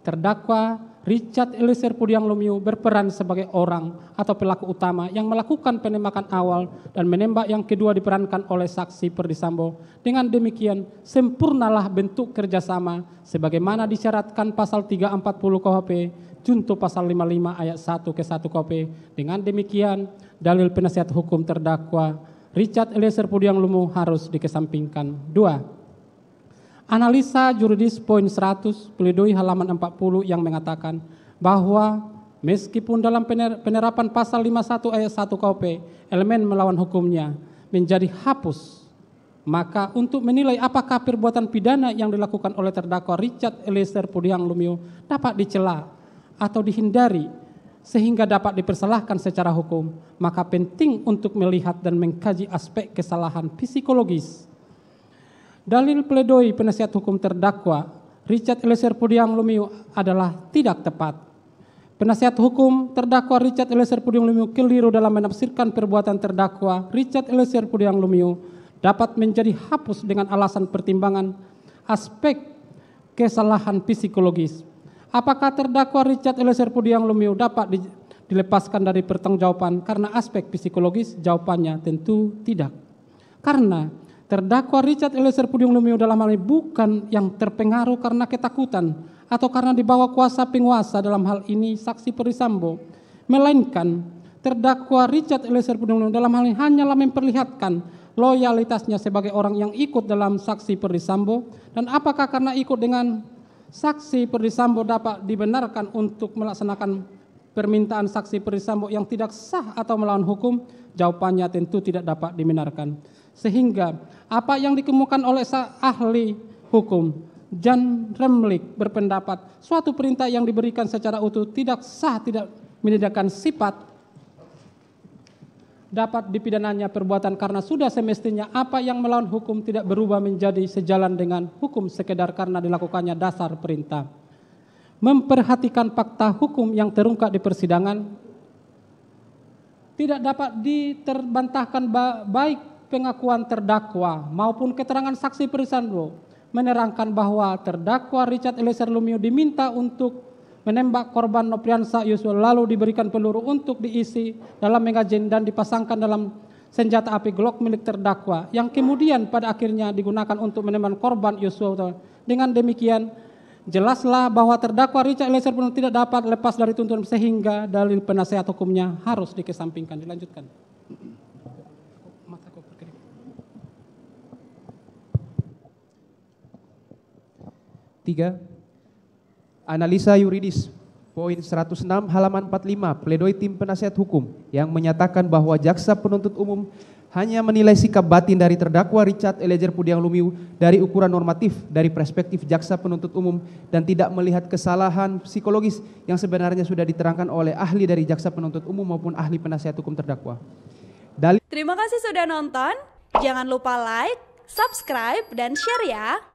Terdakwa Richard Eliezer Pudiang Lumiu berperan sebagai orang atau pelaku utama yang melakukan penembakan awal dan menembak yang kedua diperankan oleh saksi Perdisambo. Dengan demikian, sempurnalah bentuk kerjasama sebagaimana disyaratkan pasal 340 KUHP junto pasal 55 ayat 1 ke 1 KUHP. Dengan demikian, dalil penasihat hukum terdakwa Richard Eliezer Pudiang Lumiu harus dikesampingkan. 2. Analisa juridis poin 100 pledoi halaman 40 yang mengatakan bahwa meskipun dalam penerapan pasal 51 ayat 1 KUHP elemen melawan hukumnya menjadi hapus, maka untuk menilai apakah perbuatan pidana yang dilakukan oleh terdakwa Richard Eliezer Pudiang Lumiu dapat dicela atau dihindari sehingga dapat dipersalahkan secara hukum, maka penting untuk melihat dan mengkaji aspek kesalahan psikologis. Dalil pledoi penasihat hukum terdakwa Richard Eliezer Pudiang Lumiu adalah tidak tepat. Penasihat hukum terdakwa Richard Eliezer Pudiang Lumiu keliru dalam menafsirkan perbuatan terdakwa Richard Eliezer Pudiang Lumiu dapat menjadi hapus dengan alasan pertimbangan aspek kesalahan psikologis. Apakah terdakwa Richard Eliezer Pudiang Lumiu dapat dilepaskan dari pertanggungjawaban karena aspek psikologis? Jawabannya tentu tidak. Karena terdakwa Richard Eliezer Pudiang Lumiu dalam hal ini bukan yang terpengaruh karena ketakutan atau karena dibawa kuasa penguasa, dalam hal ini saksi Perdisambo, melainkan terdakwa Richard Eliezer Pudiang Lumiu dalam hal ini hanyalah memperlihatkan loyalitasnya sebagai orang yang ikut dalam saksi Perdisambo, dan apakah karena ikut dengan saksi Perdisambo dapat dibenarkan untuk melaksanakan permintaan saksi Perdisambo yang tidak sah atau melawan hukum? Jawabannya tentu tidak dapat dibenarkan. Sehingga apa yang dikemukakan oleh ahli hukum Jan Remlik berpendapat suatu perintah yang diberikan secara utuh tidak sah, tidak menandakan sifat dapat dipidananya perbuatan karena sudah semestinya apa yang melawan hukum tidak berubah menjadi sejalan dengan hukum sekedar karena dilakukannya dasar perintah. Memperhatikan fakta hukum yang terungkap di persidangan tidak dapat diterbantahkan, baik pengakuan terdakwa maupun keterangan saksi Perdisambo menerangkan bahwa terdakwa Richard Eliezer Lumiu diminta untuk menembak korban Nopriansa Yosua lalu diberikan peluru untuk diisi dalam magazin dan dipasangkan dalam senjata api Glock milik terdakwa yang kemudian pada akhirnya digunakan untuk menembak korban Yosua. Dengan demikian jelaslah bahwa terdakwa Richard Eliezer Pudiang tidak dapat lepas dari tuntutan sehingga dalil penasihat hukumnya harus dikesampingkan. Dilanjutkan. 3. Analisa yuridis poin 106 halaman 45 pledoi tim penasihat hukum yang menyatakan bahwa jaksa penuntut umum hanya menilai sikap batin dari terdakwa Richard Eliezer Pudiang Lumiu dari ukuran normatif dari perspektif jaksa penuntut umum dan tidak melihat kesalahan psikologis yang sebenarnya sudah diterangkan oleh ahli dari jaksa penuntut umum maupun ahli penasihat hukum terdakwa. Terima kasih sudah nonton. Jangan lupa like, subscribe, dan share ya.